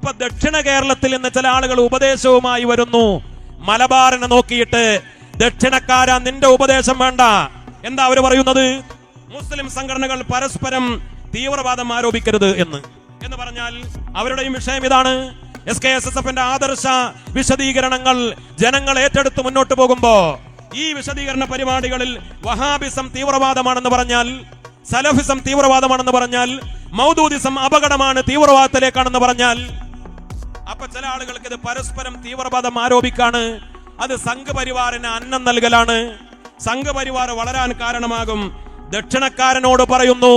ഇപ്പൊ ദക്ഷിണ കേരളത്തിൽ നിന്ന് ചില ആളുകൾ ഉപദേശവുമായി വരുന്നു. മലബാറിനെ നോക്കിയിട്ട് ദക്ഷിണക്കാരാ നിന്റെ ഉപദേശം വേണ്ട. എന്താ അവര് പറയുന്നത്? മുസ്ലിം സംഘടനകൾ പരസ്പരം തീവ്രവാദം ആരോപിക്കരുത് എന്ന് പറഞ്ഞാൽ അവരുടെയും വിഷയം ഇതാണ്. SKSSFന്റെ ആദർശ വിശദീകരണങ്ങൾ ജനങ്ങൾ ഏറ്റെടുത്ത് മുന്നോട്ട് പോകുമ്പോ ഈ വിശദീകരണ പരിപാടികളിൽ വഹാബിസം തീവ്രവാദമാണെന്ന് പറഞ്ഞാൽ, സലഫിസം തീവ്രവാദമാണെന്ന് പറഞ്ഞാൽ, മൗദൂദിസം അപകടമാണ് തീവ്രവാദത്തിലേക്കാണെന്ന് പറഞ്ഞാൽ, അപ്പൊ ചില ആളുകൾക്ക് ഇത് പരസ്പരം തീവ്രവാദം ആരോപിക്കാണ്. അത് സംഘപരിവാറിന് അന്നം നൽകലാണ്. സംഘപരിവാർ വളരാൻ കാരണമാകും. ദക്ഷിണക്കാരനോട് പറയുന്നു,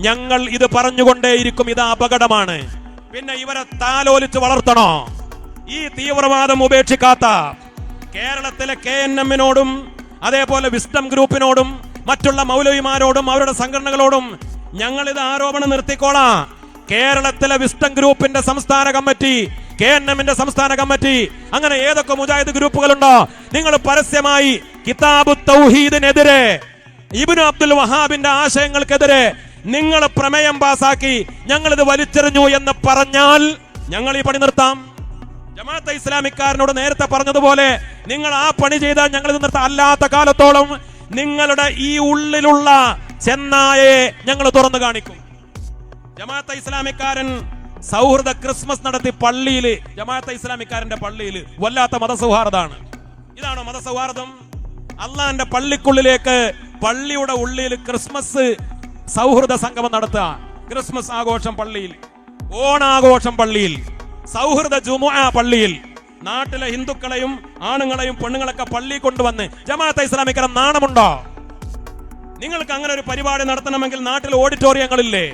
ഞങ്ങൾ ഇത് പറഞ്ഞുകൊണ്ടേയിരിക്കും, ഇത് അപകടമാണ്. പിന്നെ ഇവരെ താലോലിച്ച് വളർത്തണോ? ഈ തീവ്രവാദം ഉപേക്ഷിക്കാത്ത കേരളത്തിലെ KNM-നോടും അതേപോലെ വിസ്ഡം ഗ്രൂപ്പിനോടും മറ്റുള്ള മൗലവിമാരോടും അവരുടെ സംഘടനകളോടും ഞങ്ങൾ ഇത് ആരോപണം നിർത്തിക്കോളാം. കേരളത്തിലെ വിസ്ഡം ഗ്രൂപ്പിന്റെ സംസ്ഥാന കമ്മിറ്റി, KNM-ന്റെ സംസ്ഥാന കമ്മിറ്റി, അങ്ങനെ ഏതൊക്കെ മുജാഹിദ് ഗ്രൂപ്പുകളുണ്ടോ, നിങ്ങൾ പരസ്യമായി കിതാബു തൗഹീദിനെതിരെ, ഇബ്നു അബ്ദുൽ വഹാബിന്റെ ആശയങ്ങൾക്കെതിരെ നിങ്ങൾ പ്രമേയം പാസാക്കി ഞങ്ങൾ ഇത് വലിച്ചെറിഞ്ഞു എന്ന് പറഞ്ഞാൽ ഞങ്ങൾ ഈ പണി നിർത്താം. ജമാഅത്തെ ഇസ്ലാമിക്കാരനോട് നേരത്തെ പറഞ്ഞതുപോലെ നിങ്ങൾ ആ പണി ചെയ്താൽ ഞങ്ങൾ ഇത് നിർത്താം. അല്ലാത്ത കാലത്തോളം നിങ്ങളുടെ ഈ ഉള്ളിലുള്ള ചെന്നായെ ഞങ്ങൾ തുറന്നു കാണിക്കും. ജമാഅത്തെ ഇസ്ലാമിക്കാരൻ സൗഹൃദ ക്രിസ്മസ് നടത്തി പള്ളിയിൽ, ജമാഅത്തെ ഇസ്ലാമിക്കാരന്റെ പള്ളിയിൽ വല്ലാത്ത മതസൗഹാർദ്ദമാണ്. ഇതാണോ മതസൗഹാർദ്ദം? അള്ളാന്റെ പള്ളിക്കുള്ളിലേക്ക്, പള്ളിയുടെ ഉള്ളിൽ ക്രിസ്മസ് സൗഹൃദ സംഗമം നടത്തുക, ക്രിസ്മസ് ആഘോഷം പള്ളിയിൽ, ഓണാഘോഷം പള്ളിയിൽ, സൗഹൃദ ജുമുഅ പള്ളിയിൽ, നാട്ടിലെ ഹിന്ദുക്കളെയും ആണുങ്ങളെയും പെണ്ണുങ്ങളൊക്കെ പള്ളി കൊണ്ടുവന്ന് ജമാഅത്തെ ഇസ്ലാമിക്കാരൻ നാണമുണ്ടോ? നിങ്ങൾക്ക് അങ്ങനെ ഒരു പരിപാടി നടത്തണമെങ്കിൽ നാട്ടിൽ ഓഡിറ്റോറിയങ്ങളില്ലേ?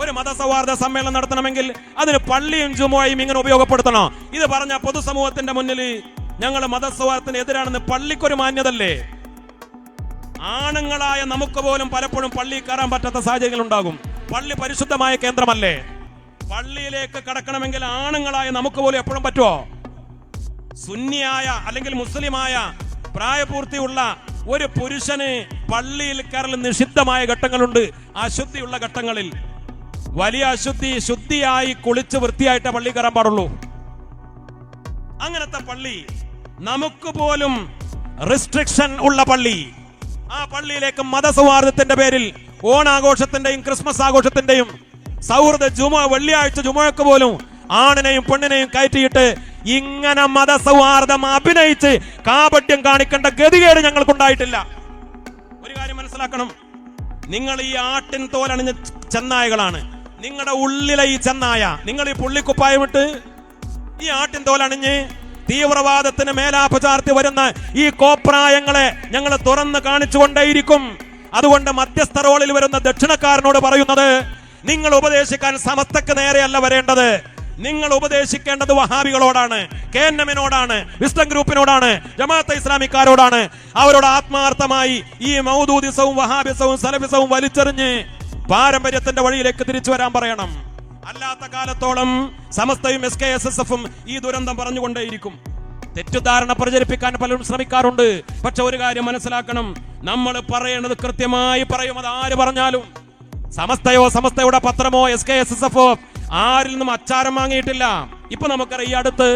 ഒരു മതസൗഹാർദ്ദ സമ്മേളനം നടത്തണമെങ്കിൽ അതിന് പള്ളിയും ജുമുഅയും ഇങ്ങനെ ഉപയോഗപ്പെടുത്തണോ? ഇത് പറഞ്ഞ പൊതുസമൂഹത്തിന്റെ മുന്നിൽ ഞങ്ങൾ മതസൗഹാർദ്ദത്തിന് എതിരാണെന്ന് പള്ളിക്കൊരു മാന്യതല്ലേ? ആണുങ്ങളായ നമുക്ക് പോലും പലപ്പോഴും പള്ളി കയറാൻ പറ്റാത്ത സാഹചര്യങ്ങൾ ഉണ്ടാകും. പള്ളി പരിശുദ്ധമായ കേന്ദ്രമല്ലേ? പള്ളിയിലേക്ക് കടക്കണമെങ്കിൽ ആണുങ്ങളായ നമുക്ക് പോലും എപ്പോഴും പറ്റുമോ? സുന്നിയായ അല്ലെങ്കിൽ മുസ്ലിമായ പ്രായപൂർത്തിയുള്ള ഒരു പുരുഷന് പള്ളിയിൽ കയറൽ നിഷിദ്ധമായ ഘട്ടങ്ങളുണ്ട്. അശുദ്ധിയുള്ള ഘട്ടങ്ങളിൽ വലിയ അശുദ്ധി, ശുദ്ധിയായി കുളിച്ച് വൃത്തിയായിട്ട് പള്ളി കയറാൻ പാടുള്ളൂ. അങ്ങനത്തെ പള്ളി, നമുക്ക് പോലും റെസ്ട്രിക്ഷൻ ഉള്ള പള്ളി, ആ പള്ളിയിലേക്ക് മതസൗഹാർദ്ദത്തിന്റെ പേരിൽ ഓണാഘോഷത്തിന്റെയും ക്രിസ്മസ് ആഘോഷത്തിന്റെയും സൗഹൃദ ജുമുഅ, വെള്ളിയാഴ്ച ജുമുഅക്ക് പോലും ആണിനെയും പെണ്ണിനെയും കയറ്റിയിട്ട് ഇങ്ങനെ മതസൗഹാർദ്ദം അഭിനയിച്ച് കാപട്യം കാണിക്കേണ്ട ഗതികേട് ഞങ്ങൾക്കുണ്ടായിട്ടില്ല. ഒരു കാര്യം മനസ്സിലാക്കണം, നിങ്ങൾ ഈ ആട്ടിൻ തോലണിഞ്ഞ ചെന്നായകളാണ്. നിങ്ങളുടെ ഉള്ളിലെ ഈ ചെന്നായ, നിങ്ങൾ ഈ പുള്ളിക്കുപ്പായമിട്ട് ഈ ആട്ടിൻ തോലണിഞ്ഞ് തീവ്രവാദത്തിന് മേലാപ്പ് ചാർത്തി വരുന്ന ഈ കോപ്രായങ്ങളെ ഞങ്ങൾ തുറന്ന് കാണിച്ചുകൊണ്ടേയിരിക്കും. അതുകൊണ്ട് മധ്യസ്ഥ റോളിൽ വരുന്ന ദക്ഷിണക്കാരനോട് പറയുന്നത്, നിങ്ങൾ ഉപദേശിക്കാൻ സമസ്തക്ക് നേരെയല്ല വരേണ്ടത്. നിങ്ങൾ ഉപദേശിക്കേണ്ടത് വഹാബികളോടാണ്, KNM-നോടാണ്, വിസ്ഡം ഗ്രൂപ്പിനോടാണ്, ജമാഅത്തെ ഇസ്ലാമിക്കാരോടാണ്. അവരോട് ആത്മാർത്ഥമായി ഈ മൗദൂദിസവും വഹാബിസവും സലഫിസവും വലിച്ചെറിഞ്ഞ് പാരമ്പര്യത്തിന്റെ വഴിയിലേക്ക് തിരിച്ചു വരാൻ പറയണം. അല്ലാത്ത കാലത്തോളം സമസ്തയും SKSSF-ഉം ഈ ദുരന്തം പറഞ്ഞുകൊണ്ടേയിരിക്കും. തെറ്റുധാരണ പ്രചരിപ്പിക്കാൻ പലരും ശ്രമിക്കാറുണ്ട്. പക്ഷെ ഒരു കാര്യം മനസ്സിലാക്കണം, നമ്മൾ പറയേണ്ടത് കൃത്യമായി പറയും. അത് ആര് പറഞ്ഞാലും, സമസ്തയോ സമസ്തയുടെ പത്രമോ SKSSF-ഓ ആരിൽ നിന്നും അച്ചാരം വാങ്ങിയിട്ടില്ല. ഇപ്പൊ നമുക്കറിയാം, ഈ അടുത്ത്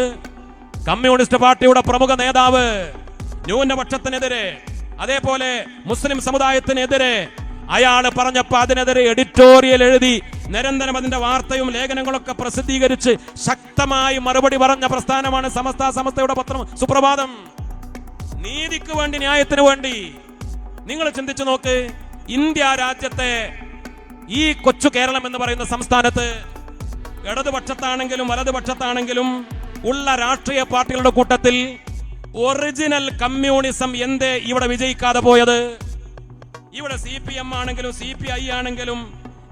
കമ്മ്യൂണിസ്റ്റ് പാർട്ടിയുടെ പ്രമുഖ നേതാവ് ന്യൂനപക്ഷത്തിനെതിരെ, അതേപോലെ മുസ്ലിം സമുദായത്തിനെതിരെ അയാൾ പറഞ്ഞപ്പോ അതിനെതിരെ എഡിറ്റോറിയൽ എഴുതി നിരന്തരം അതിന്റെ വാർത്തയും ലേഖനങ്ങളൊക്കെ പ്രസിദ്ധീകരിച്ച് ശക്തമായി മറുപടി പറഞ്ഞ പ്രസ്ഥാനമാണ് സമസ്തയുടെ പത്രം സുപ്രഭാതം. നീതിക്ക് വേണ്ടി, ന്യായത്തിന് വേണ്ടി. നിങ്ങൾ ചിന്തിച്ചു നോക്ക്, ഇന്ത്യ രാജ്യത്തെ ഈ കൊച്ചു കേരളം എന്ന് പറയുന്ന സംസ്ഥാനത്ത് ഇടതുപക്ഷത്താണെങ്കിലും വലതുപക്ഷത്താണെങ്കിലും ഉള്ള രാഷ്ട്രീയ പാർട്ടികളുടെ കൂട്ടത്തിൽ ഒറിജിനൽ കമ്മ്യൂണിസം എന്തേ ഇവിടെ വിജയിക്കാതെ പോയത്? ഇവിടെ CPM ആണെങ്കിലും CPI ആണെങ്കിലും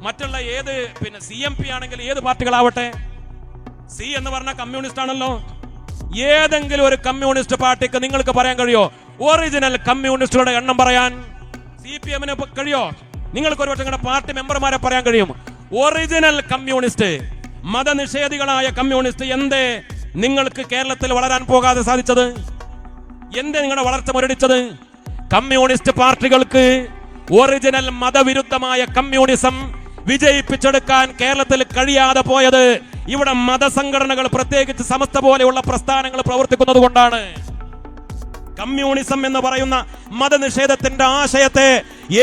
മറ്റുള്ള ഏത്, പിന്നെ CMP ആണെങ്കിലും ഏത് പാർട്ടികളാവട്ടെ, സി എന്ന് പറഞ്ഞ കമ്മ്യൂണിസ്റ്റ് ആണല്ലോ. ഏതെങ്കിലും ഒരു കമ്മ്യൂണിസ്റ്റ് പാർട്ടിക്ക് നിങ്ങൾക്ക് പറയാൻ കഴിയോ ഒറിജിനൽ കമ്മ്യൂണിസ്റ്റുകളുടെ എണ്ണം പറയാൻ? CPM-ന് കഴിയോ? നിങ്ങൾക്ക് ഒരു പക്ഷേ നിങ്ങളുടെ പാർട്ടി മെമ്പർമാരെ പറയാൻ കഴിയും. ഒറിജിനൽ കമ്മ്യൂണിസ്റ്റ്, മതനിഷേധികളായ കമ്മ്യൂണിസ്റ്റ് എന്തേ നിങ്ങൾക്ക് കേരളത്തിൽ വളരാൻ പോകാതെ സാധിച്ചത്? എന്തേ നിങ്ങളുടെ വളർച്ച മുരടിച്ചത്? കമ്മ്യൂണിസ്റ്റ് പാർട്ടികൾക്ക് ഒറിജിനൽ മതവിരുദ്ധമായ കമ്മ്യൂണിസം വിജയിപ്പിച്ചെടുക്കാൻ കേരളത്തിൽ കഴിയാതെ പോയത് ഇവിടെ മതസംഘടനകൾ, പ്രത്യേകിച്ച് സമസ്ത പോലെയുള്ള പ്രസ്ഥാനങ്ങൾ പ്രവർത്തിക്കുന്നത് കൊണ്ടാണ്. കമ്മ്യൂണിസം എന്ന് പറയുന്ന മതനിഷേധത്തിന്റെ ആശയത്തെ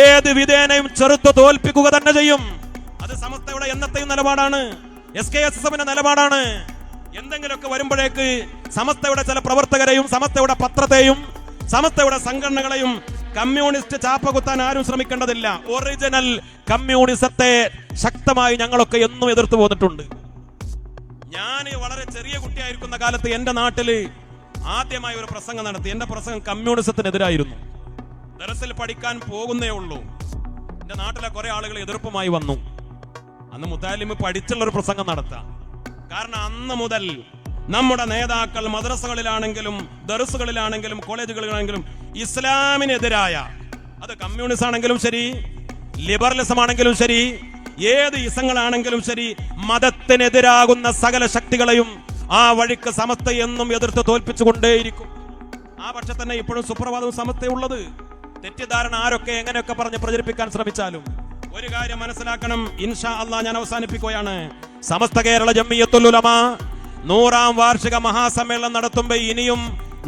ഏത് വിധേനയും ചെറുത്തു തോൽപ്പിക്കുക തന്നെ ചെയ്യും. അത് സമസ്തയുടെ എന്നത്തെയും നിലപാടാണ്, SKSSFന്റെ നിലപാടാണ്. എന്തെങ്കിലുമൊക്കെ വരുമ്പോഴേക്ക് സമസ്തയുടെ ചില പ്രവർത്തകരെയും സമസ്തയുടെ പത്രത്തെയും സമസ്തയുടെ സംഘടനകളെയും കമ്മ്യൂണിസ്റ്റ് ചാപ്പകുത്താൻ ആരും ശ്രമിക്കേണ്ടതില്ല. ഒറിജിനൽ കമ്മ്യൂണിസത്തെ ശക്തമായി ഞങ്ങളൊക്കെ എന്നും എതിർത്തു പോന്നിട്ടുണ്ട്. ഞാൻ വളരെ ചെറിയ കുട്ടിയായിരിക്കുന്ന കാലത്ത് എന്റെ നാട്ടില് ആദ്യമായി ഒരു പ്രസംഗം നടത്തി. എന്റെ പ്രസംഗം കമ്മ്യൂണിസത്തിനെതിരായിരുന്നു. ദർസിൽ പഠിക്കാൻ പോകുന്നേ ഉള്ളൂ. എന്റെ നാട്ടിലെ കുറെ ആളുകൾ എതിർപ്പുമായി വന്നു. അന്ന് മുത്താലിമ് പഠിച്ചുള്ള ഒരു പ്രസംഗം നടത്താം. കാരണം അന്ന് മുതൽ നമ്മുടെ നേതാക്കൾ മദ്രസകളിലാണെങ്കിലും ദർസുകളിലാണെങ്കിലും കോളേജുകളിലാണെങ്കിലും ഇസ്ലാമിനെതിരായ, അത് കമ്മ്യൂണിസം ആണെങ്കിലും ശരി, ലിബറലിസം ആണെങ്കിലും ശരി, ഏത് ഇസങ്ങളാണെങ്കിലും ശരി, മതത്തിനെതിരാകുന്ന സകല ശക്തികളെയും ആ വഴിക്ക് സമസ്ത എന്നും എതിർത്ത് തോൽപ്പിച്ചുകൊണ്ടേയിരിക്കും. ആ പക്ഷെ തന്നെ ഇപ്പോഴും സുപ്രഭാതവും സമസ്തയുള്ളത്. തെറ്റിദ്ധാരണ ആരൊക്കെ എങ്ങനെയൊക്കെ പറഞ്ഞ് പ്രചരിപ്പിക്കാൻ ശ്രമിച്ചാലും ഒരു കാര്യം മനസ്സിലാക്കണം. ഇൻഷാ അല്ലാഹ് ഞാൻ അവസാനിപ്പിക്കുകയാണ്. സമസ്ത കേരള ജംഇയ്യത്തുൽ ഉലമ 100ാം വാർഷിക മഹാസമ്മേളനം നടത്തുമ്പോൾ ഇനിയും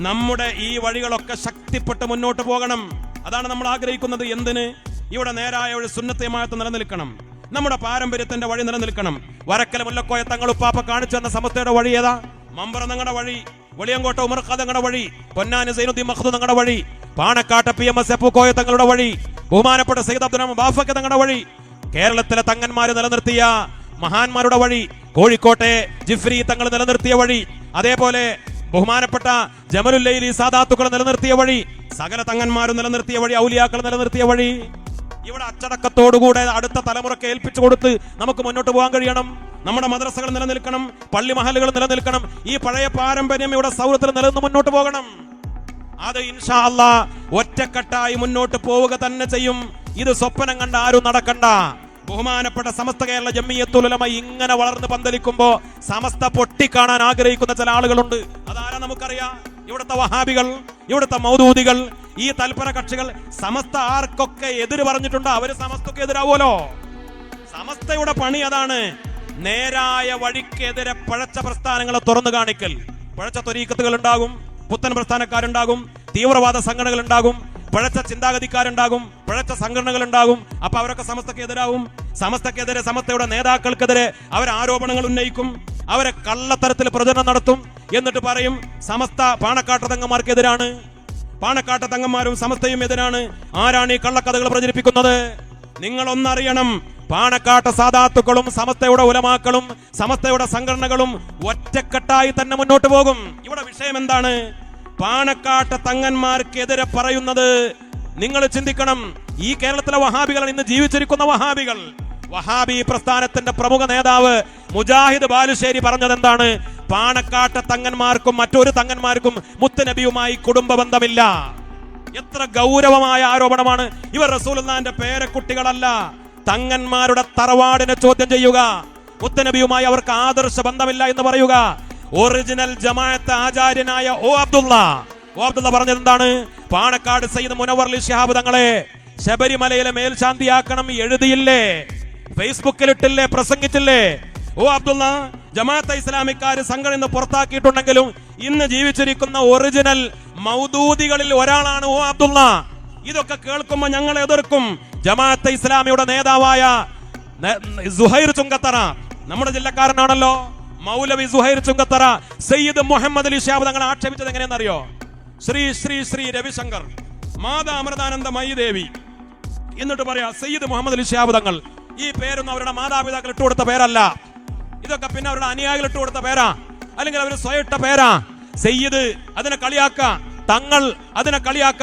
നമ്മുടെ ഈ വഴികളൊക്കെ ശക്തിപ്പെട്ട് മുന്നോട്ട് പോകണം. അതാണ് നമ്മൾ ആഗ്രഹിക്കുന്നത്. എന്തിന്? ഇവിടെ നേരായ ഒരു സുന്നത്തെ ജമാഅത്ത് നിലനിൽക്കണം, നമ്മുടെ പാരമ്പര്യത്തിന്റെ വഴി നിലനിൽക്കണം. വരക്കൽ മുല്ലക്കോയ തങ്ങൾ ഉപ്പാപ്പ കാണിച്ചു തന്ന സമസ്തയുടെ വഴി ഏതാ? മമ്പറ തങ്ങളുടെ വഴി, വെളിയങ്കോട്ട ഉമർഖാ തങ്ങളുടെ വഴി, പൊന്നാനി സൈനുദ്ദീൻ മഖ്ദൂം തങ്ങളുടെ വഴി, പാണക്കാട്ട് PMS കോയ തങ്ങളുടെ വഴി, ബഹുമാനപ്പെട്ട സയ്യിദ് അബ്ദുറഹ്മാൻ ബാഫഖ് തങ്ങളുടെ വഴി, കേരളത്തിലെ തങ്ങന്മാര് നിലനിർത്തിയ മഹാന്മാരുടെ വഴി, കോഴിക്കോട്ടെ ജിഫ്രി തങ്ങൾ നിലനിർത്തിയ വഴി, അതേപോലെ ബഹുമാനപ്പെട്ട ജമലുല്ലൈലി സാദാത്തുക്കൾ നിലനിർത്തിയ വഴി, സകല തങ്ങന്മാരും നിലനിർത്തിയ വഴി, ഔലിയാക്കൾ നിലനിർത്തിയ വഴി. ഇവിടെ അച്ചടക്കത്തോടുകൂടെ അടുത്ത തലമുറക്ക് ഏൽപ്പിച്ചു കൊടുത്ത് നമുക്ക് മുന്നോട്ട് പോകാൻ കഴിയണം. നമ്മുടെ മദ്രസകൾ നിലനിൽക്കണം, പള്ളി മഹലുകൾ നിലനിൽക്കണം. ഈ പഴയ പാരമ്പര്യം ഇവിടെ സൗഹൃദത്തിൽ നിലനിന്ന് മുന്നോട്ട് പോകണം. അത് ഇൻഷാ അല്ലാഹ് ഒറ്റക്കെട്ടായി മുന്നോട്ട് പോവുക തന്നെ ചെയ്യും. ഇത് സ്വപ്നം കണ്ട ആരും നടക്കണ്ട. ബഹുമാനപ്പെട്ട സമസ്ത കേരള ജംഇയ്യത്തുൽ ഉലമ ഇങ്ങനെ വളർന്ന് പന്തലിക്കുമ്പോ സമസ്ത പൊട്ടിക്കാണാൻ ആഗ്രഹിക്കുന്ന ചില ആളുകളുണ്ട്. അതാരാ നമുക്കറിയാം. ഇവിടുത്തെ വഹാബികൾ, ഇവിടുത്തെ മൗദൂദികൾ, ഈ തൽപര കക്ഷികൾ. സമസ്ത ആർക്കൊക്കെ എതിര് പറഞ്ഞിട്ടുണ്ടോ അവര് സമസ്തക്ക് എതിരാവുമല്ലോ. സമസ്തയുടെ പണി അതാണ്. നേരായ വഴിക്കെതിരെ പഴച്ച പ്രസ്ഥാനങ്ങളെ തുറന്നു കാണിക്കൽ. പഴച്ച ത്വരീഖത്തുകൾ ഉണ്ടാകും, പുത്തൻ പ്രസ്ഥാനക്കാരുണ്ടാകും, തീവ്രവാദ സംഘടനകൾ ഉണ്ടാകും, പഴച്ച ചിന്താഗതിക്കാരുണ്ടാകും, പഴച്ച സംഘടനകൾ ഉണ്ടാകും. അപ്പൊ അവരൊക്കെ സമസ്തക്ക് എതിരാവും. സമസ്തക്കെതിരെ, സമസ്തയുടെ നേതാക്കൾക്കെതിരെ അവർ ആരോപണങ്ങൾ ഉന്നയിക്കും, അവരെ കള്ളത്തരത്തിൽ പ്രചരണം നടത്തും. എന്നിട്ട് പറയും സമസ്ത പാണക്കാട്ട് തങ്ങന്മാർക്കെതിരാണ്, പാണക്കാട്ട് തങ്ങന്മാരും സമസ്തയും എതിരാണ്. ആരാണ് ഈ കള്ളക്കഥകൾ പ്രചരിപ്പിക്കുന്നത്? നിങ്ങൾ ഒന്നറിയണം, പാണക്കാട്ട് സാദാത്തുക്കളും സമസ്തയുടെ ഉലമാക്കളും സമസ്തയുടെ സംഘടനകളും ഒറ്റക്കെട്ടായി തന്നെ മുന്നോട്ട് പോകും. ഇവിടെ വിഷയം എന്താണ്? പാണക്കാട്ട് തങ്ങന്മാർക്കെതിരെ പറയുന്നത് നിങ്ങൾ ചിന്തിക്കണം. ഈ കേരളത്തിലെ വഹാബികൾ, ഇന്ന് ജീവിച്ചിരിക്കുന്ന വഹാബികൾ, വഹാബി പ്രസ്ഥാനത്തിന്റെ പ്രമുഖ നേതാവ് മുജാഹിദ് ബാലുശ്ശേരി പറഞ്ഞത് എന്താണ്? പാണക്കാട്ട് തങ്ങന്മാർക്കും മറ്റൊരു തങ്ങന്മാർക്കും മുത്തുനബിയുമായി കുടുംബ ബന്ധമില്ല. എത്ര ഗൗരവമായ ആരോപണമാണ്. ഇവർ റസൂലുള്ളാഹിന്റെ പേരക്കുട്ടികളല്ല. തങ്ങന്മാരുടെ തറവാടിനെ ചോദ്യം ചെയ്യുക, മുത്തുനബിയുമായി അവർക്ക് ആദർശ ബന്ധമില്ല എന്ന് പറയുക. ഒറിജിനൽ ജമാഅത്ത് ആചാര്യനായ ഓ അബ്ദുള്ള പറഞ്ഞത് എന്താണ്? പാണക്കാട് സയ്യിദ് മുനവ്വർ അലി ശിഹാബ് തങ്ങളെ ശബരിമലയിലെ മേൽശാന്തിയാക്കണം എഴുതിയില്ലേ, ഫേസ്ബുക്കിലിട്ടില്ലേ, പ്രസംഗിച്ചില്ലേ? ഓ അബ്ദുള്ള, ജമാഅത്തെ ഇസ്ലാമിക്കാര് സംഘടന പുറത്താക്കിയിട്ടുണ്ടെങ്കിലും ഇന്ന് ജീവിച്ചിരിക്കുന്ന ഒറിജിനൽ മൗദൂദികളിൽ ഒരാളാണ് ഓ അബ്ദുള്ള. ഇതൊക്കെ കേൾക്കുമ്പോ ഞങ്ങൾ എതിർക്കും. ജമാഅത്തെ ഇസ്ലാമിയുടെ നേതാവായ സുഹൈർ ചുങ്കത്തറ, നമ്മുടെ ജില്ലക്കാരനാണല്ലോ, മൗലവി സുഹൈർ ചുങ്കത്തറ സയ്യിദ് മുഹമ്മദ് അലി ശിഹാബ് തങ്ങളെ ആക്ഷേപിച്ചത് എങ്ങനെയെന്നറിയോ? ശ്രീ ശ്രീ ശ്രീ രവിശങ്കർ, മാതാ അമൃതാനന്ദമയി ദേവി, എന്നിട്ട് പറയാ സയ്യിദ് മുഹമ്മദ് അലി ശിഹാബ് തങ്ങൾ. ഈ പേരൊന്നും അവരുടെ മാതാപിതാക്കൾ ഇട്ടുകൊടുത്ത പേരല്ല. ഇതൊക്കെ പിന്നെ അവരുടെ അനുയായികൾ ഇട്ടുകൊടുത്ത പേരാ, അല്ലെങ്കിൽ അവർ സ്വയം ഇട്ട പേരാ. സയ്യിദ് അതിനെ കളിയാക്ക, തങ്ങൾ അതിനെ കളിയാക്ക.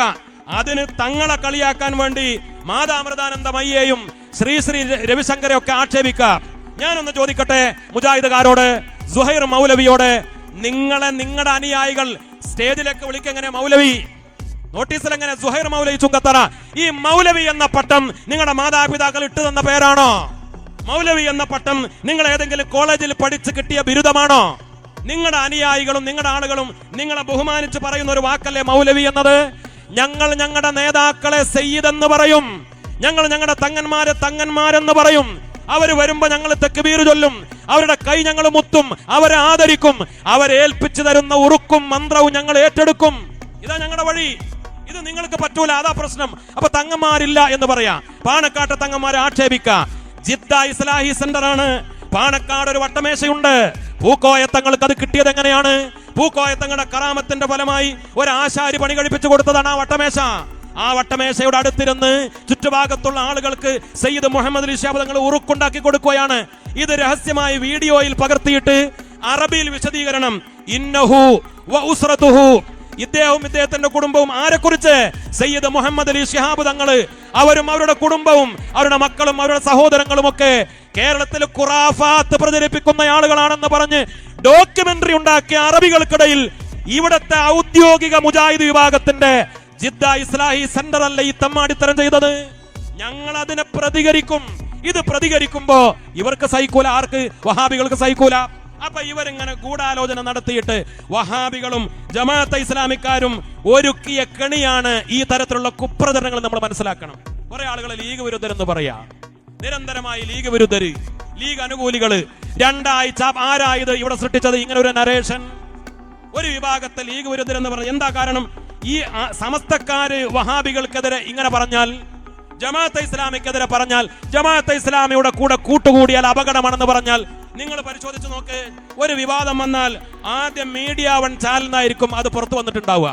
അതിന് തങ്ങളെ കളിയാക്കാൻ വേണ്ടി മാതാ അമൃതാനന്ദമയ്യെയും ശ്രീ ശ്രീ രവിശങ്കരെ ഒക്കെ ആക്ഷേപിക്ക. ഞാനൊന്ന് ചോദിക്കട്ടെ മുജാഹിദുകാരോട്, സുഹൈർ മൗലവിയോട്, നിങ്ങളുടെ അനുയായികൾ സ്റ്റേജിലേക്ക് വിളിക്കെങ്ങനെ മൗലവി? നോട്ടീസിൽ എങ്ങനെ സുഹൈർ മൗലവി ചുങ്കത്തറ? ഈ മൗലവി എന്ന പട്ടം നിങ്ങളുടെ മാതാപിതാക്കൾ ഇട്ടു തന്ന പേരാണോ? മൗലവി എന്ന പട്ടം നിങ്ങൾ ഏതെങ്കിലും കോളേജിൽ പഠിച്ച് കിട്ടിയ ബിരുദമാണോ? നിങ്ങളുടെ അനുയായികളും നിങ്ങളുടെ ആളുകളും നിങ്ങളെ ബഹുമാനിച്ച് പറയുന്ന ഒരു വാക്കല്ലേ മൗലവി എന്നത്? ഞങ്ങൾ ഞങ്ങളുടെ നേതാക്കളെ സയ്യിദ് എന്ന് പറയും, ഞങ്ങൾ ഞങ്ങളുടെ തങ്ങന്മാരെന്ന് പറയും. അവർ വരുമ്പോ ഞങ്ങൾ തക്ബീർ ചൊല്ലും, അവരുടെ കൈ ഞങ്ങൾ മുത്തും, അവരെ ആദരിക്കും, അവരെ ഏൽപ്പിച്ചു തരുന്ന ഉറുക്കും മന്ത്രവും ഞങ്ങൾ ഏറ്റെടുക്കും. ഇതാ ഞങ്ങളുടെ വഴി. ഇത് നിങ്ങൾക്ക് പറ്റൂല, അതാ പ്രശ്നം. അപ്പൊ തങ്ങന്മാരില്ല എന്ന് പറയാ, പാണക്കാട്ടെ തങ്ങന്മാരെ ആക്ഷേപിക്ക. ജിദ്ദ ഇസ്ലാഹി സെന്റർ ആണ്. പാണക്കാട് ഒരു വട്ടമേശയുണ്ട്. പൂക്കോയത്തങ്ങൾക്ക് അത് കിട്ടിയത് എങ്ങനെയാണ്? പൂക്കോയത്തങ്ങളുടെ കറാമത്തിന്റെ ഫലമായി ഒരു ആശാരി പണി കഴിപ്പിച്ചു കൊടുത്തതാണ് ആ വട്ടമേശ. ആ വട്ടമേശയുടെ അടുത്തിരുന്ന് ചുറ്റുഭാഗത്തുള്ള ആളുകൾക്ക് സയ്യിദ് മുഹമ്മദ് അലി ശിഹാബ് തങ്ങൾ ഉറുക്കുണ്ടാക്കി കൊടുക്കുകയാണ്. ഇത് രഹസ്യമായി വീഡിയോയിൽ പകർത്തിയിട്ട് അറബിയിൽ വിശദീകരണം, ഇന്നഹു വ ഉസ്റതുഹു, ഇദ്ദേഹവും ഇദ്ദേഹത്തിന്റെ കുടുംബവും ആരെക്കുറിച്ച്? സയ്യിദ് മുഹമ്മദ് അലി ശിഹാബ് തങ്ങൾ, അവരും അവരുടെ കുടുംബവും അവരുടെ മക്കളും അവരുടെ സഹോദരങ്ങളും ഒക്കെ കേരളത്തിൽ ഖുറാഫാത്ത് പ്രചരിപ്പിക്കുന്ന ആളുകളാണെന്ന് പറഞ്ഞ് ഡോക്യുമെന്ററി ഉണ്ടാക്കിയ അറബികൾക്കിടയിൽ ഇവിടത്തെ ഔദ്യോഗിക മുജാഹിദ് വിഭാഗത്തിന്റെ ജിദ്ദ ഇസ്ലാഹി സെന്റർ അല്ല ഈ തമ്മാടിത്തരം ചെയ്തത്. ഞങ്ങൾ അതിനെ പ്രതികരിക്കും. ഇത് പ്രതികരിക്കുമ്പോ ഇവർക്ക് സഹിക്കൂല. ആർക്ക്? വഹാബികൾക്ക് സഹിക്കൂല. അപ്പൊ ഇവരിങ്ങനെ ഗൂഢാലോചന നടത്തിയിട്ട് വഹാബികളും ജമാഅത്തെ ഇസ്ലാമിക്കാരും ഒരുക്കിയ കെണിയാണ് ഈ തരത്തിലുള്ള കുപ്രചരണങ്ങൾ. നമ്മൾ മനസ്സിലാക്കണം. കുറെ ആളുകൾ ലീഗ് വിരുദ്ധരെന്ന് പറയാ, നിരന്തരമായി ലീഗ് വിരുദ്ധര്, ലീഗ് അനുകൂലികള്, രണ്ടായി ആരായത് ഇവിടെ സൃഷ്ടിച്ചത് ഇങ്ങനെ ഒരു നരേഷൻ. ഒരു വിഭാഗത്തെ ലീഗ് വിരുദ്ധരെന്ന് പറഞ്ഞ എന്താ കാരണം? ഈ സമസ്തക്കാര് വഹാബികൾക്കെതിരെ ഇങ്ങനെ പറഞ്ഞാൽ, ജമാഅത്തെ ഇസ്ലാമിക്കെതിരെ പറഞ്ഞാൽ, ജമാഅത്തെ ഇസ്ലാമിയുടെ കൂടെ കൂട്ടുകൂടിയാൽ അപകടമാണെന്ന് പറഞ്ഞാൽ, നിങ്ങൾ പരിശോധിച്ച് നോക്ക്. ഒരു വിവാദം വന്നാൽ ആദ്യം മീഡിയ വൺ ചാനലിനായിരിക്കും അത് പുറത്തു വന്നിട്ടുണ്ടാവുക.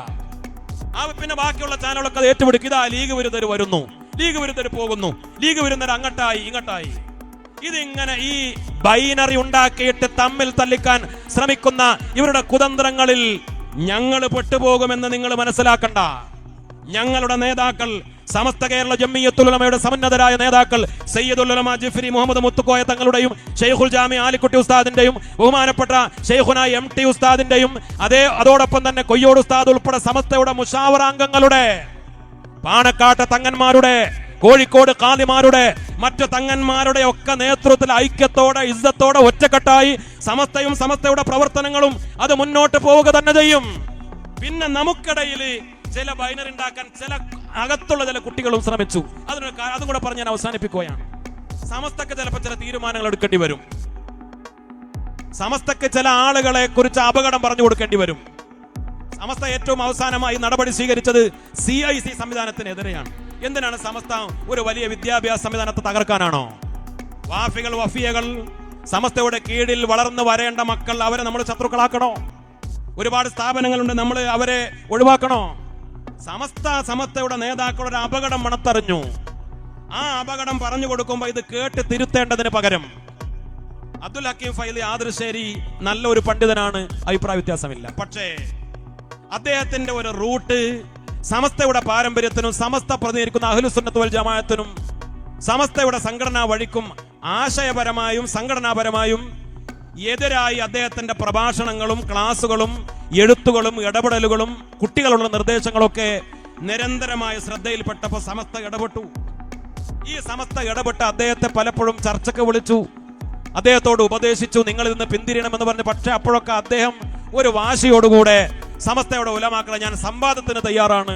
പിന്നെ ബാക്കിയുള്ള ചാനലൊക്കെ അത് ഏറ്റുപിടിക്കും. ഇതാ ലീഗ് വിരുദ്ധർ വരുന്നു, ലീഗ് വിരുദ്ധർ പോകുന്നു, ലീഗ് വിരുദ്ധർ അങ്ങട്ടായി ഇങ്ങട്ടായി. ഇതിങ്ങനെ ഈ ബൈനറി ഉണ്ടാക്കിയിട്ട് തമ്മിൽ തല്ലിക്കാൻ ശ്രമിക്കുന്ന ഇവരുടെ കുതന്ത്രങ്ങളിൽ ഞങ്ങൾ പെട്ടുപോകുമെന്ന് നിങ്ങൾ മനസ്സിലാക്കണ്ട. ഞങ്ങളുടെ നേതാക്കൾ, സമസ്ത കേരള ജംഇയ്യത്തുൽ ഉലമയുടെ സമന്നതരായ നേതാക്കൾ സയ്യിദുൽ ഉലമ ജിഫ്രി മുഹമ്മദ് മുത്തുക്കോയ തങ്ങളുടെയും ഷെയ്ഖുൽ ജാമി ആലിക്കുട്ടി ഉസ്താദിന്റെയും ബഹുമാനപ്പെട്ട ഷെയ്ഖുന MT ഉസ്താദിന്റെയും അതോടൊപ്പം തന്നെ കൊയ്യോട് ഉസ്താദ് ഉൾപ്പെടെ സമസ്തയുടെ മുഷാവറ അംഗങ്ങളുടെ, പാണക്കാട്ടെ തങ്ങന്മാരുടെ, കോഴിക്കോട് ഖാദിമാരുടെ, മറ്റു തങ്ങന്മാരുടെ ഒക്കെ നേതൃത്വത്തിൽ ഐക്യത്തോടെ ഇസ്സത്തോടെ ഒറ്റക്കെട്ടായി സമസ്തയും സമസ്തയുടെ പ്രവർത്തനങ്ങളും അത് മുന്നോട്ട് പോവുക തന്നെ ചെയ്യും. പിന്നെ നമുക്കിടയിൽ ചില ബൈനറി ഉണ്ടാക്കാൻ ചില അകത്തുള്ള ചില കുട്ടികളും ശ്രമിച്ചു. അതും കൂടെ പറഞ്ഞ് ഞാൻ അവസാനിപ്പിക്കുകയാണ്. സമസ്തക്ക് ചിലപ്പോൾ ചില തീരുമാനങ്ങൾ എടുക്കേണ്ടി വരും. സമസ്തക്ക് ചില ആളുകളെ കുറിച്ച് അപകടം പറഞ്ഞു കൊടുക്കേണ്ടി വരും. സമസ്ത ഏറ്റവും അവസാനമായി നടപടി സ്വീകരിച്ചത് CIC സംവിധാനത്തിനെതിരെയാണ്. എന്തിനാണ് സമസ്ത ഒരു വലിയ വിദ്യാഭ്യാസ സംവിധാനത്തെ തകർക്കാനാണോ? വാഫികൾ വഫിയകൾ സമസ്തയുടെ കീഴിൽ വളർന്നു വരേണ്ട മക്കൾ, അവരെ നമ്മൾ ശത്രുക്കളാക്കണോ? ഒരുപാട് സ്ഥാപനങ്ങളുണ്ട്, നമ്മൾ അവരെ ഒഴിവാക്കണോ? സമസ്തയുടെ നേതാക്കളുടെ അപകടം മണത്തറിഞ്ഞു. ആ അപകടം പറഞ്ഞു കൊടുക്കുമ്പോൾ ഇത് കേട്ട് തിരുത്തേണ്ടതിന് പകരം അബ്ദുൽ ഹക്കീം ഫൈലി ആദർശേരി നല്ലൊരു പണ്ഡിതനാണ്, അഭിപ്രായ വ്യത്യാസമില്ല. പക്ഷേ അദ്ദേഹത്തിന്റെ ഒരു റൂട്ട് സമസ്തയുടെ പാരമ്പര്യത്തിനും സമസ്ത പ്രതിനിധിക്കുന്ന അഹ്ലുസുന്നത്ത് വൽ ജമാഅത്തിനും സമസ്തയുടെ സംഘടനാ വഴിക്കും ആശയപരമായും സംഘടനാപരമായും എതിരായി അദ്ദേഹത്തിന്റെ പ്രഭാഷണങ്ങളും ക്ലാസുകളും എഴുത്തുകളും ഇടപെടലുകളും കുട്ടികളുള്ള നിർദ്ദേശങ്ങളൊക്കെ നിരന്തരമായ ശ്രദ്ധയിൽപ്പെട്ടപ്പോൾ സമസ്ത ഇടപെട്ടു. ഈ സമസ്ത ഇടപെട്ട് അദ്ദേഹത്തെ പലപ്പോഴും ചർച്ചയ്ക്ക് വിളിച്ചു, അദ്ദേഹത്തോട് ഉപദേശിച്ചു, നിങ്ങൾ ഇതിന് പിന്തിരിയണമെന്ന് പറഞ്ഞു. പക്ഷെ അപ്പോഴൊക്കെ അദ്ദേഹം ഒരു വാശിയോടുകൂടെ സമസ്തയുടെ ഉലമാക്കളെ ഞാൻ സംവാദത്തിന് തയ്യാറാണ്.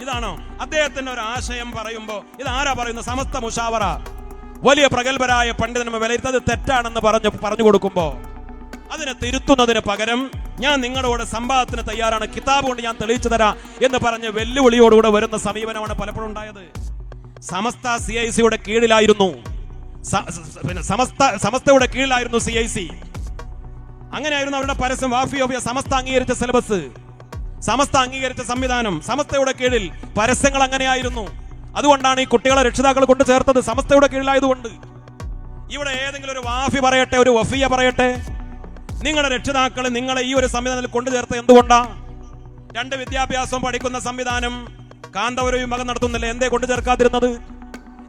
ഇതാണോ അദ്ദേഹത്തിന്റെ ഒരു ആശയം? പറയുമ്പോ ഇത് ആരാ പറയുന്നത്? സമസ്ത മുഷാവറ വലിയ പ്രഗത്ഭരായ പണ്ഡിതന്മാർ വിലയിരുത്തത് തെറ്റാണെന്ന് പറഞ്ഞു കൊടുക്കുമ്പോ അതിനെ തിരുത്തുന്നതിന് പകരം ഞാൻ നിങ്ങളോട് സംവാദത്തിന് തയ്യാറാണ്, കിതാബ് കൊണ്ട് ഞാൻ തെളിയിച്ചു തരാം എന്ന് പറഞ്ഞ് വെല്ലുവിളിയോടുകൂടെ വരുന്ന സമീപനമാണ് പലപ്പോഴും ഉണ്ടായത്. സമസ്ത CICയുടെ കീഴിലായിരുന്നു, സമസ്തയുടെ കീഴിലായിരുന്നു CIC. അങ്ങനെയായിരുന്നു അവരുടെ പരസ്യം. വാഫിയോഫിയ സമസ്ത അംഗീകരിച്ച സിലബസ്, സമസ്ത അംഗീകരിച്ച സംവിധാനം, സമസ്തയുടെ കീഴിൽ പരസ്യങ്ങൾ അങ്ങനെയായിരുന്നു. അതുകൊണ്ടാണ് ഈ കുട്ടികളെ രക്ഷിതാക്കൾ കൊണ്ട് ചേർത്തത്, സമസ്തയുടെ കീഴിലായതുകൊണ്ട്. ഇവിടെ ഏതെങ്കിലും ഒരു വാഫി പറയട്ടെ, ഒരു വഫിയ പറയട്ടെ, നിങ്ങളുടെ രക്ഷിതാക്കൾ നിങ്ങളെ ഈ ഒരു സംവിധാനത്തിൽ കൊണ്ടു ചേർത്ത എന്തുകൊണ്ടാ? 2 വിദ്യാഭ്യാസം പഠിക്കുന്ന സംവിധാനം കാന്തപുര വിഭാഗം നടത്തുന്നില്ല, എന്തേ കൊണ്ടു ചേർക്കാതിരുന്നത്?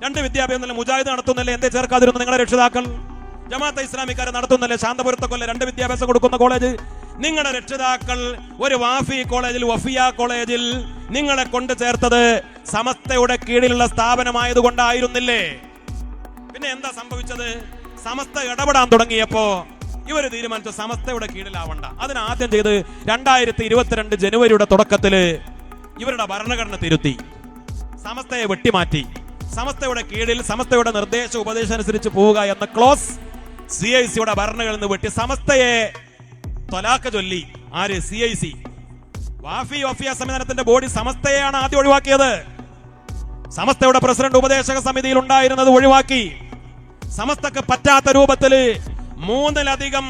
2 വിദ്യാഭ്യാസം മുജാഹിദ് നടത്തുന്നില്ല, എന്തേ ചേർക്കാതിരുന്നു നിങ്ങളുടെ രക്ഷിതാക്കൾ? ജമാഅത്തെ ഇസ്ലാമിക്കാരെ നടത്തുന്നില്ല, ശാന്തപുരത്തൊക്കെ 2 വിദ്യാഭ്യാസം കൊടുക്കുന്ന കോളേജ്. നിങ്ങളുടെ രക്ഷിതാക്കൾ ഒരു വാഫി കോളേജിൽ, വഫിയ കോളേജിൽ നിങ്ങളെ കൊണ്ട് ചേർത്തത് സമസ്തയുടെ കീഴിലുള്ള സ്ഥാപനമായതുകൊണ്ടായിരുന്നില്ലേ? പിന്നെ എന്താ സംഭവിച്ചത്? സമസ്ത ഇടപെടാൻ തുടങ്ങിയപ്പോ ഇവർ തീരുമാനിച്ചു സമസ്തയുടെ കീഴിലാവണ്ട. അതിനാദ്യം ചെയ്ത് 2022 ജനുവരിയുടെ തുടക്കത്തില് ഇവരുടെ ഭരണഘടന തിരുത്തി, സമസ്തയെ വെട്ടിമാറ്റി, സമസ്തയുടെ കീഴിൽ സമസ്തയുടെ നിർദ്ദേശ ഉപദേശം അനുസരിച്ച് പോവുക എന്ന ക്ലോസ് CIC-യുടെ ഭരണങ്ങളിൽ നിന്ന് വെട്ടി സമസ്തയെ ത്വലാഖ് ചൊല്ലി. ആര്? CIC. വഫിയ സംവിധാനത്തിന്റെ ബോഡി സമസ്തയെയാണ് ആദ്യം ഒഴിവാക്കിയത്. സമസ്തയുടെ പ്രസിഡന്റ് ഉപദേശക സമിതിയിൽ ഉണ്ടായിരുന്നത് ഒഴിവാക്കി. സമസ്തക്ക് പറ്റാത്ത രൂപത്തിൽ 3-ലധികം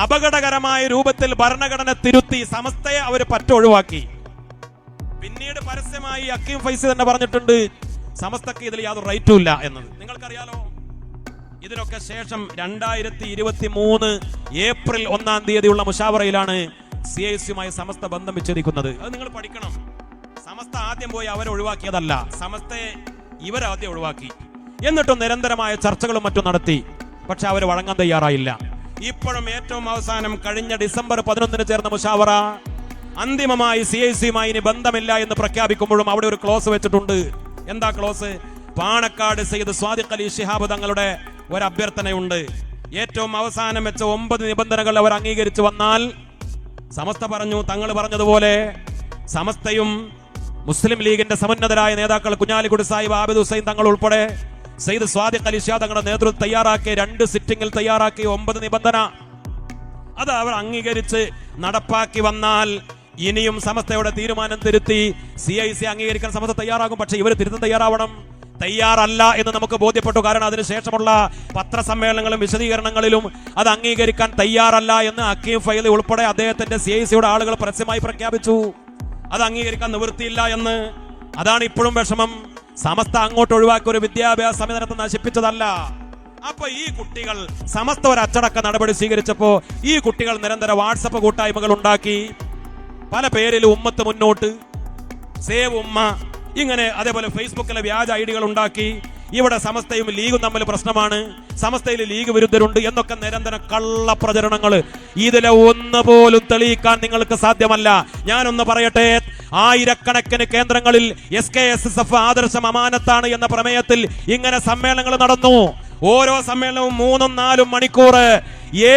അപകടകരമായ രൂപത്തിൽ ഭരണഘടന തിരുത്തി സമസ്തയെ അവർ ഒഴിവാക്കി. പിന്നീട് പരസ്യമായി ഹക്കീം ഫൈസി തന്നെ പറഞ്ഞിട്ടുണ്ട് സമസ്തക്ക് ഇതിൽ യാതൊരു റൈറ്റും ഇല്ല എന്നത്. നിങ്ങൾക്കറിയാലോ. ഇതിനൊക്കെ ശേഷം 2023 ഏപ്രിൽ 1-ാം തീയതിയുള്ള മുഷാവറയിലാണ് CIC-യുമായി സമസ്ത ബന്ധം വിച്ഛേദിക്കുന്നത്. അത് നിങ്ങൾ പഠിക്കണം. സമസ്ത ആദ്യം പോയി അവരെ ഒഴിവാക്കിയതല്ല, സമസ്തയെ ഇവരാദ്യം ഒഴിവാക്കി. എന്നിട്ടും നിരന്തരമായ ചർച്ചകളും മറ്റും നടത്തി. പക്ഷെ അവർ വഴങ്ങാൻ തയ്യാറായില്ല. ഇപ്പോഴും ഏറ്റവും അവസാനം കഴിഞ്ഞ ഡിസംബർ 11 ചേർന്ന മുഷാവറ അന്തിമമായി CIC-യുമായി ഇനി ബന്ധമില്ല എന്ന് പ്രഖ്യാപിക്കുമ്പോഴും അവിടെ ഒരു ക്ലോസ് വെച്ചിട്ടുണ്ട്. എന്താ ക്ലോസ്? പാണക്കാട് സയ്യിദ് സ്വാദിഖ് അലി ശിഹാബ് തങ്ങളുടെ ഒരു അഭ്യർത്ഥനയുണ്ട്. ഏറ്റവും അവസാനം വെച്ച 9 നിബന്ധനകൾ അവർ അംഗീകരിച്ചു വന്നാൽ സമസ്ത പറഞ്ഞു, തങ്ങൾ പറഞ്ഞതുപോലെ സമസ്തയും മുസ്ലിം ലീഗിന്റെ സമുന്നതരായ നേതാക്കൾ കുഞ്ഞാലിക്കുടി സാഹിബ്, ആബിദ് ഹുസൈൻ തങ്ങൾ ഉൾപ്പെടെ സയ്യിദ് സ്വാദിഖ് അലി ശിഹാബ് തങ്ങളുടെ നേതൃത്വം തയ്യാറാക്കിയ 2 സിറ്റിംഗിൽ തയ്യാറാക്കിയ 9 നിബന്ധന അത് അവർ അംഗീകരിച്ച് നടപ്പാക്കി വന്നാൽ ഇനിയും സമസ്തയുടെ തീരുമാനം തിരുത്തി CIC അംഗീകരിക്കാൻ സമസ്ത തയ്യാറാകും. പക്ഷെ ഇവർ തിരുത്താൻ തയ്യാറല്ല എന്ന് നമുക്ക് ബോധ്യപ്പെട്ടു. കാരണം അതിനുശേഷമുള്ള പത്രസമ്മേളനങ്ങളും വിശദീകരണങ്ങളിലും അത് അംഗീകരിക്കാൻ തയ്യാറല്ല എന്ന് ഹക്കീം ഫൈസി ഉൾപ്പെടെ അദ്ദേഹത്തിന്റെ CIC-യുടെ ആളുകൾ പരസ്യമായി പ്രഖ്യാപിച്ചു. അത് അംഗീകരിക്കാൻ നിവൃത്തിയില്ല എന്ന്. അതാണ് ഇപ്പോഴും വിഷമം. സമസ്ത അങ്ങോട്ട് ഒഴിവാക്കി ഒരു വിദ്യാഭ്യാസ സംവിധാനത്തെ നശിപ്പിച്ചതല്ല. അപ്പൊ ഈ കുട്ടികൾ സമസ്ത ഒരു അച്ചടക്ക നടപടി സ്വീകരിച്ചപ്പോ ഈ കുട്ടികൾ നിരന്തര വാട്സപ്പ് കൂട്ടായ്മകൾ ഉണ്ടാക്കി. പല പേരിൽ ഉമ്മത്ത് മുന്നോട്ട്, സേവ് ഉമ്മ, ഇങ്ങനെ അതേപോലെ ഫേസ്ബുക്കിലെ വ്യാജ ഐഡികൾ ഉണ്ടാക്കി. ഇവിടെ സമസ്തയും ലീഗും തമ്മിൽ പ്രശ്നമാണ്, സമസ്തയിൽ ലീഗ് വിരുദ്ധരുണ്ട് എന്നൊക്കെ നിരന്തര കള്ള പ്രചരണങ്ങൾ. ഇതിലെ ഒന്ന് പോലും തെളിയിക്കാൻ നിങ്ങൾക്ക് സാധ്യമല്ല. ഞാനൊന്ന് പറയട്ടെ, ആയിരക്കണക്കിന് കേന്ദ്രങ്ങളിൽ SKSSF ആദർശം അമാനത്താണ് എന്ന പ്രമേയത്തിൽ ഇങ്ങനെ സമ്മേളനങ്ങൾ നടന്നു. ഓരോ സമ്മേളനവും 3-4 മണിക്കൂർ.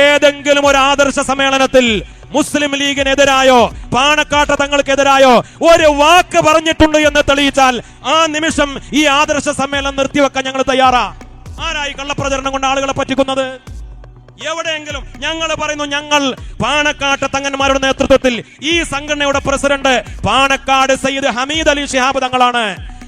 ഏതെങ്കിലും ഒരു ആദർശ സമ്മേളനത്തിൽ മുസ്ലിം ലീഗിനെതിരായോ പാണക്കാട്ട് തങ്ങൾക്കെതിരായോ ഒരു വാക്ക് പറഞ്ഞിട്ടുണ്ട് എന്ന് തെളിയിച്ചാൽ ആ നിമിഷം ഈ ആദർശ സമ്മേളനം നിർത്തിവെക്കാൻ ഞങ്ങൾ തയ്യാറാ. ആരായി കള്ളപ്രചരണം കൊണ്ട് ആളുകളെ പറ്റിക്കുന്നത്? എവിടെയെങ്കിലും ഞങ്ങൾ പറയുന്നു, ഞങ്ങൾ പാണക്കാട്ട് തങ്ങന്മാരുടെ നേതൃത്വത്തിൽ ഈ സംഘടനയുടെ പ്രസിഡന്റ് പാണക്കാട് സയ്യിദ് ഹമീദ് അലി ശിഹാബ് തങ്ങളാണ്.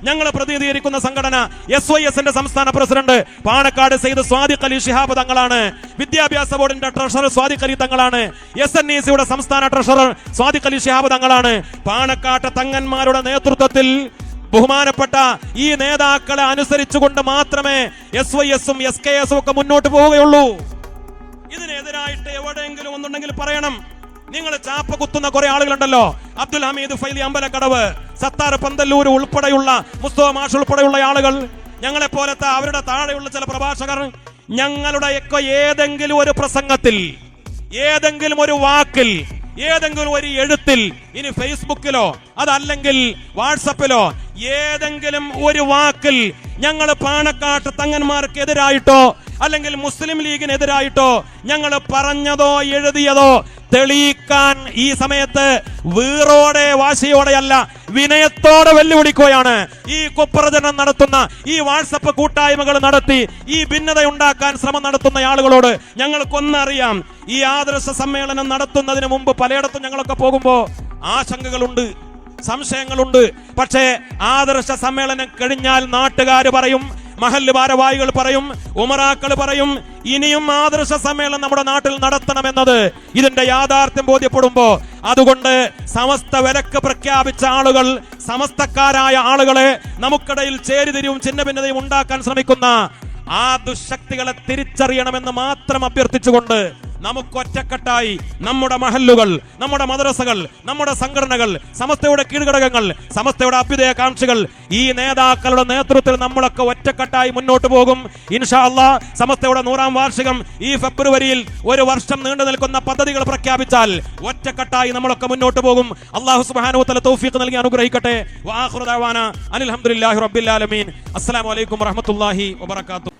ഞങ്ങൾ പ്രതിനിധീകരിക്കുന്ന സംഘടന SYS-ന്റെ സംസ്ഥാന പ്രസിഡന്റ് പാണക്കാട് സയ്യിദ് സ്വാദിഖ് അലി ശിഹാബ് തങ്ങളാണ്. വിദ്യാഭ്യാസ ബോർഡിന്റെ ട്രഷറർ സ്വാദിഖ് അലി തങ്ങളാണ്. SNEC-യുടെ സംസ്ഥാന ട്രഷറർ സ്വാദിഖ് അലി ശിഹാബ് തങ്ങളാണ്. പാണക്കാട്ട് തങ്ങന്മാരുടെ നേതൃത്വത്തിൽ ബഹുമാനപ്പെട്ട ഈ നേതാക്കളെ അനുസരിച്ചുകൊണ്ട് മാത്രമേ SYS-ഉം SKS-ഉം ഒക്കെ മുന്നോട്ട് പോവുകയുള്ളൂ. ഇതിനെതിരായിട്ട് എവിടെയെങ്കിലും ഒന്നുണ്ടെങ്കിൽ പറയണം. നിങ്ങൾ ചാപ്പ കുത്തുന്ന കുറെ ആളുകളുണ്ടല്ലോ, അബ്ദുൽ ഹമീദ് ഫൈലി അമ്പലക്കടവ്, സത്താർ പന്തല്ലൂർ ഉൾപ്പെടെയുള്ള മുസ്തഫ മാഷ് ഉൾപ്പെടെയുള്ള ആളുകൾ, ഞങ്ങളെ പോലത്തെ അവരുടെ താഴെയുള്ള ചില പ്രഭാഷകർ, ഞങ്ങളുടെയൊക്കെ ഏതെങ്കിലും ഒരു പ്രസംഗത്തിൽ, ഏതെങ്കിലും ഒരു വാക്കിൽ, ഏതെങ്കിലും ഒരു എഴുത്തിൽ, ഇനി ഫേസ്ബുക്കിലോ അതല്ലെങ്കിൽ വാട്സപ്പിലോ ഏതെങ്കിലും ഒരു വാക്കിൽ ഞങ്ങൾ പാണക്കാട്ട് തങ്ങന്മാർക്കെതിരായിട്ടോ അല്ലെങ്കിൽ മുസ്ലിം ലീഗിനെതിരായിട്ടോ ഞങ്ങൾ പറഞ്ഞതോ എഴുതിയതോ തെളിയിക്കാൻ ഈ സമയത്ത് വീറോടെ വാശിയോടെയല്ല വിനയത്തോടെ വെല്ലുവിളിക്കുകയാണ്. ഈ കുപ്രചരണം നടത്തുന്ന, ഈ വാട്സപ്പ് കൂട്ടായ്മകൾ നടത്തി ഈ ഭിന്നതയുണ്ടാക്കാൻ ശ്രമം നടത്തുന്ന ആളുകളോട് ഞങ്ങൾക്കൊന്നറിയാം. ഈ ആദർശ സമ്മേളനം നടത്തുന്നതിന് മുമ്പ് പലയിടത്തും ഞങ്ങളൊക്കെ പോകുമ്പോ ആശങ്കകളുണ്ട്, സംശയങ്ങളുണ്ട്. പക്ഷേ ആദർശ സമ്മേളനം കഴിഞ്ഞാൽ നാട്ടുകാർ പറയും, മഹല്ല് ഭാരവാഹികൾ പറയും, ഉമറാക്കൾ പറയും, ഇനിയും ആദർശ സമ്മേളനം നമ്മുടെ നാട്ടിൽ നടത്തണമെന്നത് ഇതിന്റെ യാഥാർത്ഥ്യം ബോധ്യപ്പെടുമ്പോ. അതുകൊണ്ട് സമസ്ത വിലക്ക് പ്രഖ്യാപിച്ച ആളുകൾ, സമസ്തക്കാരായ ആളുകളെ നമുക്കിടയിൽ ചേരിതിരിവും ഛിന്നഭിന്നതയും ഉണ്ടാക്കാൻ ശ്രമിക്കുന്ന ആ ദുശക്തികളെ തിരിച്ചറിയണമെന്ന് മാത്രം അഭ്യർത്ഥിച്ചുകൊണ്ട് നമുക്കൊറ്റക്കെട്ടായി നമ്മുടെ മഹല്ലുകൾ, നമ്മുടെ മദ്രസകൾ, നമ്മുടെ സംഘടനകൾ, സമസ്തയുടെ കീഴ്ഘടകങ്ങൾ, സമസ്തയുടെ അഭ്യുദയകാംക്ഷികൾ, ഈ നേതാക്കളുടെ നേതൃത്വത്തിൽ നമ്മളൊക്കെ ഒറ്റക്കെട്ടായി മുന്നോട്ട് പോകും. ഇൻഷാ അല്ലാഹ് സമസ്തയുടെ 100ാം വാർഷികം ഈ ഫെബ്രുവരിയിൽ 1 വർഷം നീണ്ടു നിൽക്കുന്ന പദ്ധതികൾ പ്രഖ്യാപിച്ചാൽ ഒറ്റക്കെട്ടായി നമ്മളൊക്കെ മുന്നോട്ട് പോകും. അല്ലാഹു സുബ്ഹാനഹു വ തആല തൗഫീഖ് നൽകി അനുഗ്രഹിക്കട്ടെ. വആഖിറു ദഅവാന അനിൽ ഹംദുലില്ലാഹി റബ്ബിൽ ആലമീൻ. അസ്സലാമു അലൈക്കും വറഹ്മത്തുള്ളാഹി വബറകാതുഹു.